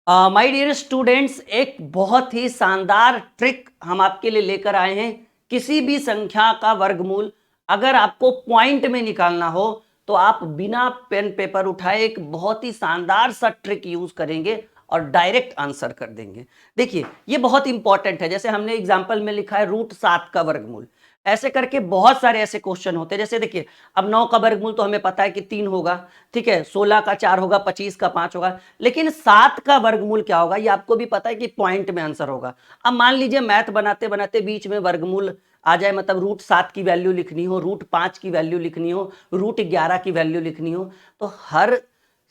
My dear students, एक बहुत ही शानदार ट्रिक हम आपके लिए लेकर आए हैं। किसी भी संख्या का वर्गमूल अगर आपको पॉइंट में निकालना हो तो आप बिना पेन पेपर उठाए एक बहुत ही शानदार सा ट्रिक यूज करेंगे और डायरेक्ट आंसर कर देंगे। देखिए, ये बहुत इंपॉर्टेंट है। जैसे हमने एग्जाम्पल में लिखा है √7 का वर्गमूल, ऐसे करके बहुत सारे ऐसे क्वेश्चन होते हैं। जैसे देखिए, अब 9 का वर्गमूल तो हमें पता है कि 3 होगा, ठीक है, 16 का 4 होगा, 25 का 5 होगा, लेकिन 7 का वर्गमूल क्या होगा ये आपको भी पता है कि पॉइंट में आंसर होगा। अब मान लीजिए मैथ बनाते बनाते बीच में वर्गमूल आ जाए, मतलब √7 की वैल्यू लिखनी हो, √5 की वैल्यू लिखनी हो, √11 की वैल्यू लिखनी हो, तो हर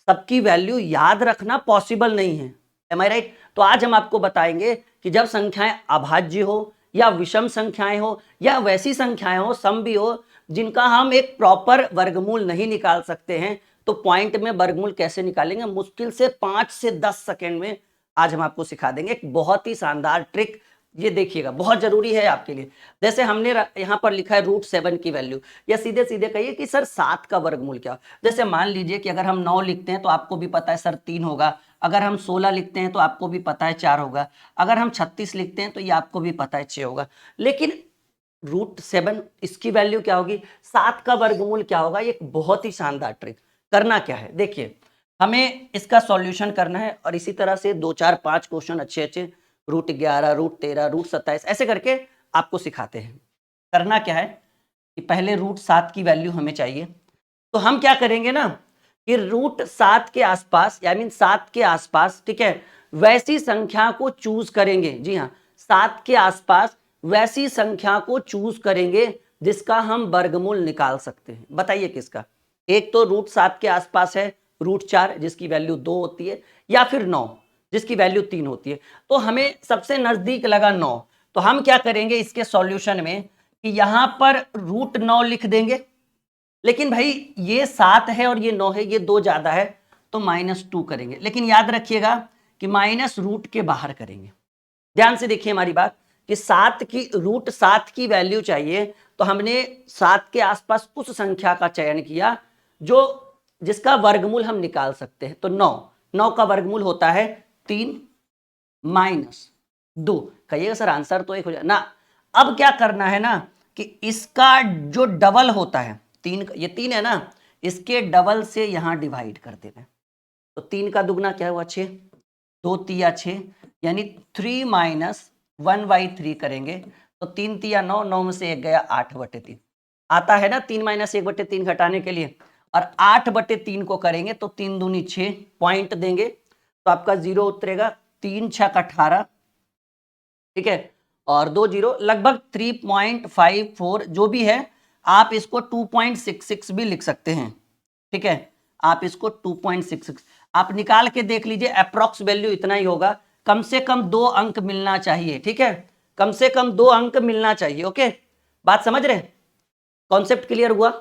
सबकी वैल्यू याद रखना पॉसिबल नहीं है। एम आई राइट? तो आज हम आपको बताएंगे कि जब संख्याएं अभाज्य हो या विषम संख्याएं हो या वैसी संख्याएं हो, सम भी हो, जिनका हम एक प्रॉपर वर्गमूल नहीं निकाल सकते हैं, तो पॉइंट में वर्गमूल कैसे निकालेंगे मुश्किल से 5 से 10 सेकेंड में आज हम आपको सिखा देंगे। एक बहुत ही शानदार ट्रिक, ये देखिएगा, बहुत जरूरी है आपके लिए। जैसे हमने यहाँ पर लिखा है √7 की वैल्यू, या सीधे सीधे कहिए कि सर 7 का वर्गमूल क्या। जैसे मान लीजिए कि अगर हम 9 लिखते हैं तो आपको भी पता है सर 3 होगा, अगर हम 16 लिखते हैं तो आपको भी पता है 4 होगा, अगर हम 36 लिखते हैं तो ये आपको भी पता है 6 होगा। लेकिन √7 इसकी वैल्यू क्या होगी, 7 का वर्गमूल क्या होगा। ये बहुत ही शानदार ट्रिक। करना क्या है, देखिए, हमें इसका सॉल्यूशन करना है और इसी तरह से 2 4 5 क्वेश्चन अच्छे अच्छे √11, √13, √27 ऐसे करके आपको सिखाते हैं। करना क्या है कि पहले √7 की वैल्यू हमें चाहिए, तो हम क्या करेंगे ना कि √7 के आसपास, या मीन 7 के आसपास, ठीक है, वैसी संख्या को चूज करेंगे। जी हाँ, 7 के आसपास वैसी संख्या को चूज करेंगे जिसका हम वर्गमूल निकाल सकते हैं। बताइए किसका। एक तो √7 के आसपास है √4 जिसकी वैल्यू 2 होती है, या फिर 9 जिसकी वैल्यू 3 होती है। तो हमें सबसे नजदीक लगा 9, तो हम क्या करेंगे इसके सॉल्यूशन में कि यहां पर √9 लिख देंगे। लेकिन भाई ये 7 है और ये 9 है, ये 2 ज्यादा है, तो -2 करेंगे। लेकिन याद रखिएगा कि माइनस रूट के बाहर करेंगे। ध्यान से देखिए हमारी बात कि 7 की √7 की वैल्यू चाहिए, तो हमने 7 के आसपास उस संख्या का चयन किया जो जिसका वर्गमूल हम निकाल सकते हैं। तो 9 का वर्गमूल होता है 3 -2। कहिएगा सर आंसर तो एक हो जाए ना। अब क्या करना है ना कि इसका जो डबल होता है 3, ये 3 है ना, इसके डबल से यहां डिवाइड कर देना है। तो 3 का दुगना क्या हुआ 6, 2 तिया 6, यानी 3 - 1/3 करेंगे तो 3 तिया 9, 9 में से 1 गया 8/3। आता है ना 3 - 1/3 घटाने के लिए, और 8/3 को करेंगे तो 3 दूनी 6, पॉइंट देंगे तो आपका 0 उतरेगा। 3 छक 18, ठीक है, और 2 0, लगभग 3.54 जो भी है। आप इसको 2.66 भी लिख सकते हैं, ठीक है, आप इसको 2.66 आप निकाल के देख लीजिए, अप्रॉक्स वैल्यू इतना ही होगा। कम से कम 2 अंक मिलना चाहिए, ठीक है, कम से कम 2 अंक मिलना चाहिए। ओके, बात समझ रहे हैं, कॉन्सेप्ट क्लियर हुआ।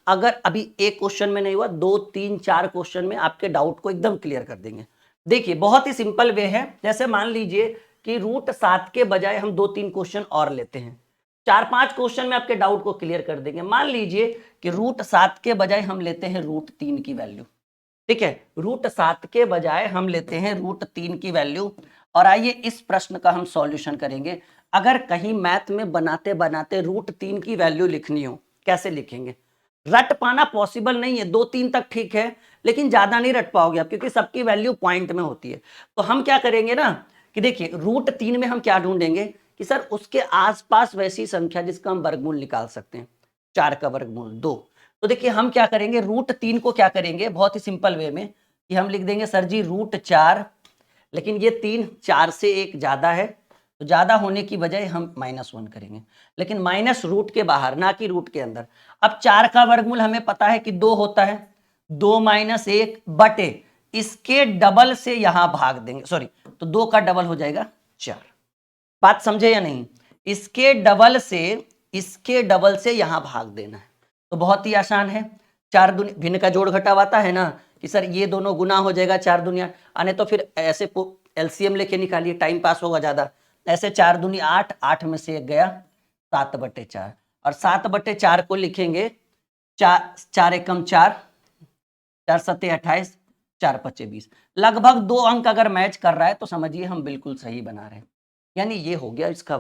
अगर अभी एक क्वेश्चन में नहीं हुआ, 2 3 4 क्वेश्चन में आपके डाउट को एकदम क्लियर कर देंगे। देखिए, बहुत ही सिंपल वे है। जैसे मान लीजिए कि √7 के बजाय हम 2 3 क्वेश्चन और लेते हैं, 4 5 क्वेश्चन में आपके डाउट को क्लियर कर देंगे। मान लीजिए कि √7 के बजाय हम लेते हैं √3 की वैल्यू, ठीक है, √7 के बजाय हम लेते हैं √3 की वैल्यू। और आइए इस प्रश्न का हम सॉल्यूशन करेंगे। अगर कहीं मैथ में बनाते बनाते √3 की वैल्यू लिखनी हो, कैसे लिखेंगे। रट पाना पॉसिबल नहीं है, 2 3 तक ठीक है, लेकिन ज्यादा नहीं रट पाओगे आप, क्योंकि सबकी वैल्यू पॉइंट में होती है। तो हम क्या करेंगे ना कि देखिए, √3 में हम क्या ढूंढेंगे कि सर उसके आसपास वैसी संख्या जिसका हम वर्गमूल निकाल सकते हैं। 4 का वर्गमूल 2। तो देखिए हम क्या करेंगे, √3 को क्या करेंगे बहुत ही सिंपल वे में कि हम लिख देंगे सर जी √4, लेकिन ये 3 4 से 1 ज्यादा है, तो ज्यादा होने की बजाय हम -1 करेंगे, लेकिन माइनस रूट के बाहर, ना कि रूट के अंदर। अब 4 का वर्गमूल हमें पता है कि 2 होता है, 2 - 1 बटे इसके डबल से यहां भाग देंगे, सॉरी, तो 2 का डबल हो जाएगा 4। बात समझे या नहीं, इसके डबल से यहां भाग देना है। तो बहुत ही आसान है, 4 दूनी भिन्न का जोड़ घटाव आता है ना कि सर ये दोनों गुना हो जाएगा 4 दुनिया, आने तो फिर ऐसे एलसीएम लेके निकालिए, टाइम पास होगा ज्यादा। ऐसे 4 दूनी 8, 8 में से 1 गया 7/4, और 7/4 को लिखेंगे 4 4 एकम 4, 4 सत्ते 28, 4×5 = 20। लगभग 2 अंक अगर मैच कर रहा है तो समझिए हम बिल्कुल सही बना रहे हैं। यानी ये हो गया इसका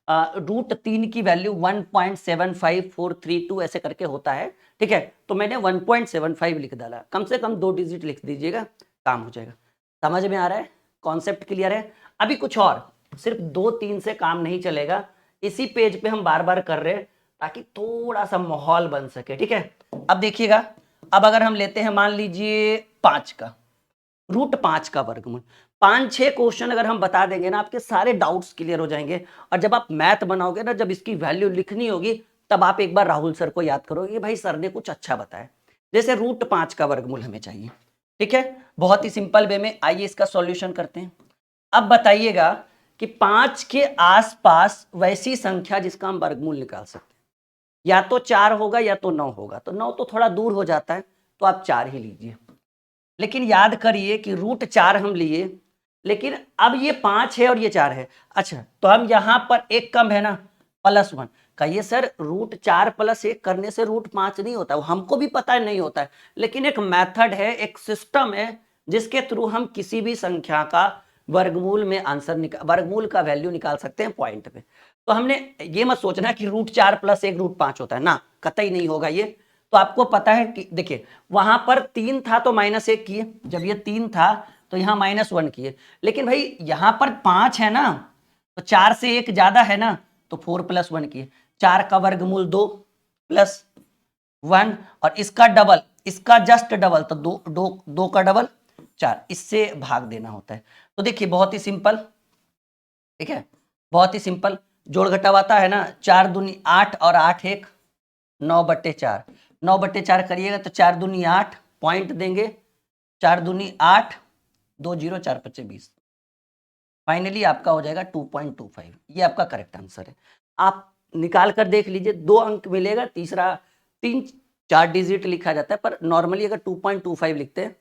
√3 की वैल्यू 1.75432 ऐसे करके होता है, ठीक है। तो मैंने 1.75 लिख डाला, कम से कम 2 डिजिट लिख दीजिएगा, काम हो जाएगा। समझ में आ रहा है, कॉन्सेप्ट क्लियर है। अभी कुछ और, सिर्फ 2-3 से काम नहीं चलेगा, इसी पेज पे हम बार बार कर रहे हैं ताकि थोड़ा सा माहौल बन सके, ठीक है। अब देखिएगा, अब अगर हम लेते हैं मान लीजिए 5 का √5 का वर्गमूल, 5-6 क्वेश्चन अगर हम बता देंगे ना, आपके सारे डाउट्स क्लियर हो जाएंगे। और जब आप मैथ बनाओगे ना, जब इसकी वैल्यू लिखनी होगी, तब आप एक बार राहुल सर को याद करोगे, भाई सर ने कुछ अच्छा बताया। जैसे √5 का वर्गमूल हमें चाहिए, ठीक है। बहुत ही सिंपल वे में आइए इसका सॉल्यूशन करते हैं। अब बताइएगा कि 5 के आसपास वैसी संख्या जिसका हम वर्गमूल निकाल सकते हैं, या तो 4 होगा या तो 9 होगा। तो 9 तो थोड़ा दूर हो जाता है, तो आप 4 ही लीजिए। लेकिन याद करिए कि √4 हम लिए, लेकिन अब ये 5 है और ये 4 है। अच्छा, तो हम यहां पर एक कम है ना, +1। कहिए सर √4 + 1 करने से √5 नहीं होता, वो हमको भी पता है नहीं होता है, लेकिन एक मेथड है, एक सिस्टम है जिसके थ्रू हम किसी भी संख्या का वर्गमूल में आंसर वर्गमूल का वैल्यू निकाल सकते हैं पॉइंट पे। तो हमने ये मत सोचना कि √4 + 1 √5 होता है ना, कतई नहीं होगा ये। तो आपको पता है कि देखिए वहां पर 3 था तो -1 किए, जब ये 3 था तो यहाँ -1 किए, लेकिन भाई यहां पर 5 है ना, तो 4 से 1 ज्यादा है ना, तो 4 + 1 किए। 4 का वर्गमूल 2 + 1, और इसका डबल, इसका जस्ट डबल, तो 2 का डबल 4, इससे भाग देना होता है। तो देखिए बहुत ही सिंपल, ठीक है, बहुत ही सिंपल। जोड़ घटाव आता है ना, 4 दूनी 8 और 8 1 9/4, 9/4 करिएगा तो 4 दूनी 8, पॉइंट देंगे, 4 दूनी 8, 2 0 4 5 20। फाइनली आपका हो जाएगा 2.25। ये आपका करेक्ट आंसर है। आप निकाल कर देख लीजिए, 2 अंक मिलेगा, तीसरा 3-4 डिजिट लिखा जाता है, पर नॉर्मली अगर 2.25 लिखते हैं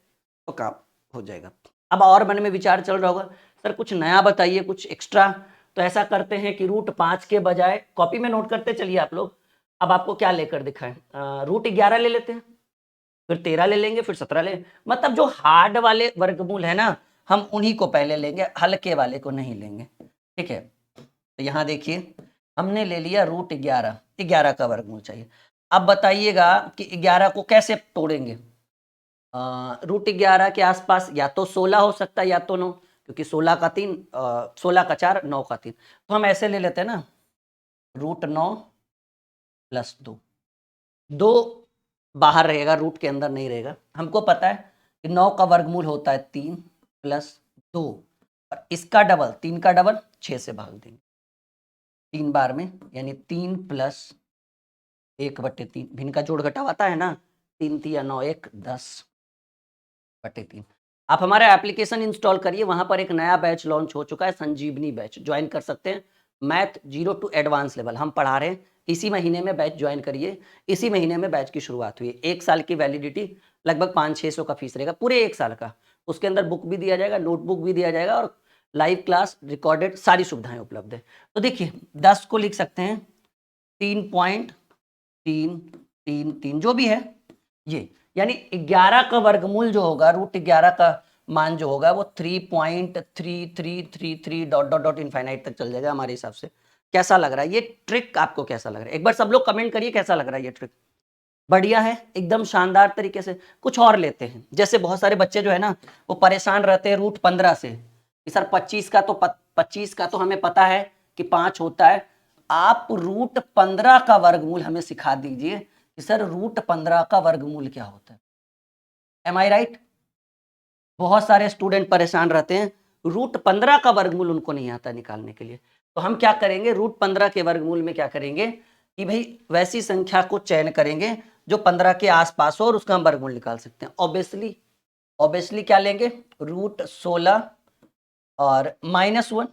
तो काम हो जाएगा। अब और मन में विचार चल रहा होगा, सर कुछ नया बताइए, कुछ एक्स्ट्रा। तो ऐसा करते हैं कि √5 के बजाय, कॉपी में नोट करते चलिए आप लोग, अब आपको क्या लेकर दिखाएं, √11 ले लेते हैं, फिर 13 ले लेंगे, फिर 17 ले, मतलब जो हार्ड वाले वर्गमूल है ना, हम उन्हीं को पहले लेंगे, हल्के वाले को नहीं लेंगे, ठीक है। तो यहाँ देखिए हमने ले लिया √11, 11 का वर्गमूल चाहिए। अब बताइएगा कि 11 को कैसे तोड़ेंगे। √11 के आसपास या तो 16 हो सकता है या तो 9, क्योंकि 16 का 3, 16 का 4, 9 का 3। तो हम ऐसे ले लेते हैं ना, √9 + 2, 2 बाहर रहेगा, रूट के अंदर नहीं रहेगा। हमको पता है कि 9 का वर्गमूल होता है 3 + 2, और इसका डबल, 3 का डबल 6 से भाग देंगे 3 बार में, यानी 3 + 1/3। भिन्न का जोड़ घटाव आता है ना, 3 3 9 1 10/3। आप हमारा एप्लीकेशन इंस्टॉल करिए, वहां पर एक नया बैच लॉन्च हो चुका है, संजीवनी बैच, ज्वाइन कर सकते हैं। मैथ 0 to एडवांस लेवल हम पढ़ा रहे हैं, इसी महीने में बैच ज्वाइन करिए। इसी महीने में बैच की शुरुआत हुई है। 1 साल की वैलिडिटी, लगभग 500-600 का फीस रहेगा पूरे 1 साल का। उसके अंदर बुक भी दिया जाएगा, नोटबुक भी दिया जाएगा, और लाइव क्लास रिकॉर्डेड सारी सुविधाएं उपलब्ध है। तो देखिए 10 को लिख सकते हैं 3.333 जो भी है ये, यानी 11 का वर्गमूल जो होगा, √11 का मान जो होगा वो 3.3333 ... इनफाइनाइट तक चल जाएगा हमारे हिसाब से। कैसा लग रहा है ये ट्रिक, आपको कैसा लग रहा है? एक बार सब लोग कमेंट करिए कैसा लग रहा है ये ट्रिक। बढ़िया है, एकदम शानदार तरीके से। कुछ और लेते हैं, जैसे बहुत सारे बच्चे जो है ना, वो परेशान रहते हैं √15 से कि सर 25 का तो 25 का तो हमें पता है कि 5 होता है, आप √15 का वर्गमूल हमें सिखा दीजिए कि सर √15 का वर्गमूल क्या होता है। एम आई राइट? बहुत सारे स्टूडेंट परेशान रहते हैं, √15 का वर्गमूल उनको नहीं आता निकालने के लिए। तो हम क्या करेंगे, √15 के वर्गमूल में क्या करेंगे कि भाई वैसी संख्या को चयन करेंगे जो 15 के आसपास हो और उसका हम वर्गमूल निकाल सकते हैं। ऑब्वियसली क्या लेंगे, √16 और -1,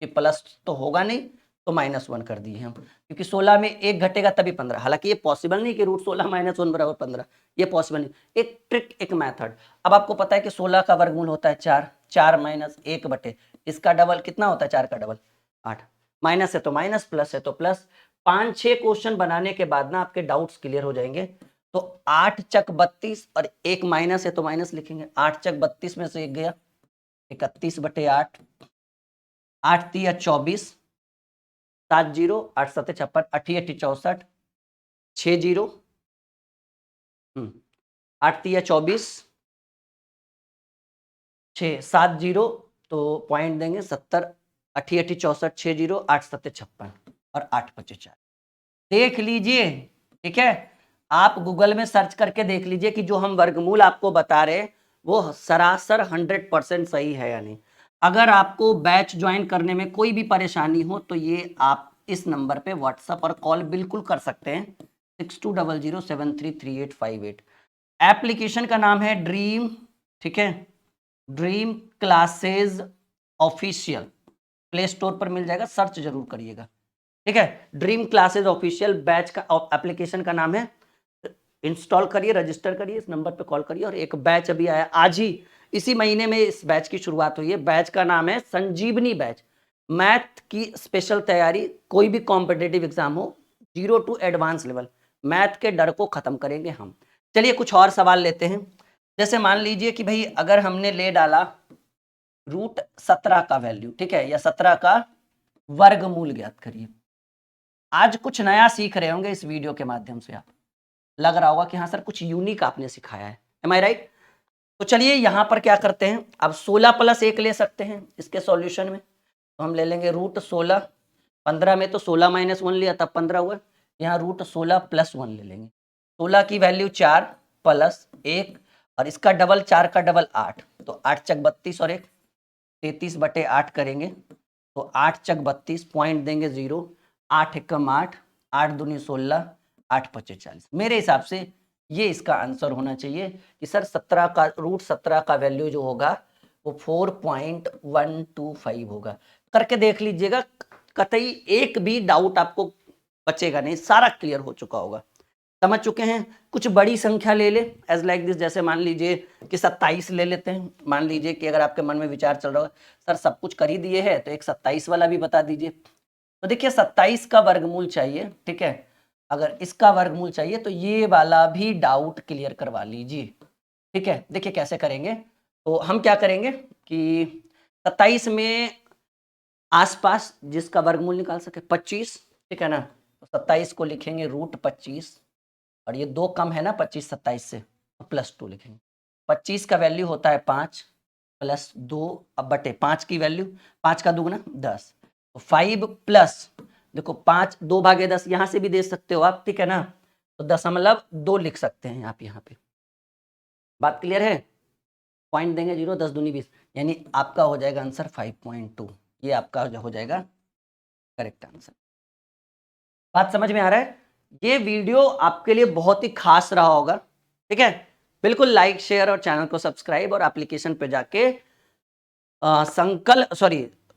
ये प्लस तो होगा नहीं, तो -1 कर दिए हम, क्योंकि 16 में 1 घटेगा तभी 15। हालांकि ये पॉसिबल नहीं कि √16 - 1 = 15, ये पॉसिबल नहीं। एक ट्रिक, एक मेथड। अब आपको पता है कि 16 का वर्गमूल होता है 4, 4 - 1 इसका डबल कितना होता है, 4 का डबल 8, माइनस है तो माइनस, प्लस है तो प्लस। 5-6 क्वेश्चन बनाने के बाद ना आपके डाउट्स क्लियर हो जाएंगे। तो 8 चक 32 और एक माइनस है तो माइनस लिखेंगे। 8 चक 32 में से एक गया 31/8, 8 तिया 24, 7 0, 8 7 56, 8 8 64, 6 0, 8 तिया 24, 6 7 0, तो पॉइंट देंगे 70, 8 8 64, 6 0, 8 7 56 और 8 5 4। देख लीजिए, ठीक है, आप गूगल में सर्च करके देख लीजिए कि जो हम वर्गमूल आपको बता रहे हैं वो सरासर 100% सही है या नहीं। अगर आपको बैच ज्वाइन करने में कोई भी परेशानी हो तो ये आप इस नंबर पे व्हाट्सएप और कॉल बिल्कुल कर सकते हैं, 6200733858। एप्लीकेशन का नाम है ड्रीम, ठीक है, dream classes official, play store पर मिल जाएगा, सर्च जरूर करिएगा, ठीक है। ड्रीम क्लासेज ऑफिशियल बैच का एप्लीकेशन का नाम है, इंस्टॉल करिए, रजिस्टर करिए, इस नंबर पे कॉल करिए। और एक बैच अभी आया आज ही, इसी महीने में इस बैच की शुरुआत हुई है। बैच का नाम है संजीवनी बैच, मैथ की स्पेशल तैयारी, कोई भी कॉम्पिटेटिव एग्जाम हो, 0 to एडवांस लेवल, मैथ के डर को खत्म करेंगे हम। चलिए कुछ और सवाल लेते हैं। जैसे मान लीजिए कि भाई अगर हमने ले डाला √17 का वैल्यू, ठीक है, या 17 का वर्गमूल ज्ञात करिए। आज कुछ नया सीख रहे होंगे इस वीडियो के माध्यम से, आप लग रहा होगा कि हाँ सर कुछ यूनिक आपने सिखाया है, एम आई राइट। तो चलिए यहां पर क्या करते हैं, अब 16 + 1 ले सकते हैं इसके सॉल्यूशन में, तो हम ले लेंगे √16, 15 में तो 16 - 1 लिया तब 15 हुआ, यहाँ √16 + 1 ले लेंगे। 16 की वैल्यू 4 + 1 और इसका डबल 4 का डबल 8, तो 8 चक 32 और 1 33/8 करेंगे, तो 8 चक 32, पॉइंट देंगे 0, 8 एकम 8, 8 दूनी 16, 8 5 40। मेरे हिसाब से ये इसका आंसर होना चाहिए कि सर 17 का √17 का वैल्यू जो होगा वो 4.125 होगा। करके देख लीजिएगा, कतई एक भी डाउट आपको बचेगा नहीं, सारा क्लियर हो चुका होगा। समझ चुके हैं। कुछ बड़ी संख्या ले ले एज लाइक दिस, जैसे मान लीजिए कि 27 ले लेते हैं। मान लीजिए कि अगर आपके मन में विचार चल रहा हो सर सब कुछ कर ही दिए है तो एक 27 वाला भी बता दीजिए। तो देखिए 27 का वर्गमूल चाहिए, ठीक है, अगर इसका वर्गमूल चाहिए तो ये वाला भी डाउट क्लियर करवा लीजिए, ठीक है। देखिए कैसे करेंगे, तो हम क्या करेंगे कि 27 में आसपास जिसका वर्गमूल निकाल सके 25, ठीक है ना, तो 27 को लिखेंगे √25 और ये 2 कम है ना 25 27 से, तो +2 लिखेंगे। 25 का वैल्यू होता है 5 + 2 अब बटे 5 की वैल्यू, 5 का दुगना 10, तो 5 प्लस देखो 5 2/10 यहाँ से भी दे सकते हो आप, ठीक है ना, तो 0.2 लिख सकते हैं आप यहाँ पे। बात क्लियर है। पॉइंट देंगे 0, 10 दूनी 20, यानी आपका हो जाएगा आंसर 5.2, ये आपका हो जाएगा करेक्ट आंसर। बात समझ में आ रहा है। ये वीडियो आपके लिए बहुत ही खास रहा होगा, ठीक है। बिल्कुल लाइक शेयर और चैनल को सब्सक्राइब और एप्लीकेशन पे जाके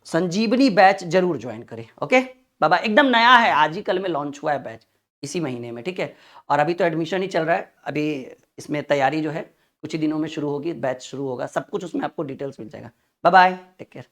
संजीवनी बैच जरूर ज्वाइन करें। ओके बाबा, एकदम नया है, आज ही कल में लॉन्च हुआ है बैच, इसी महीने में, ठीक है। और अभी तो एडमिशन ही चल रहा है, अभी इसमें तैयारी जो है कुछ ही दिनों में शुरू होगी, बैच शुरू होगा, सब कुछ उसमें आपको डिटेल्स मिल जाएगा। Bye bye, take care.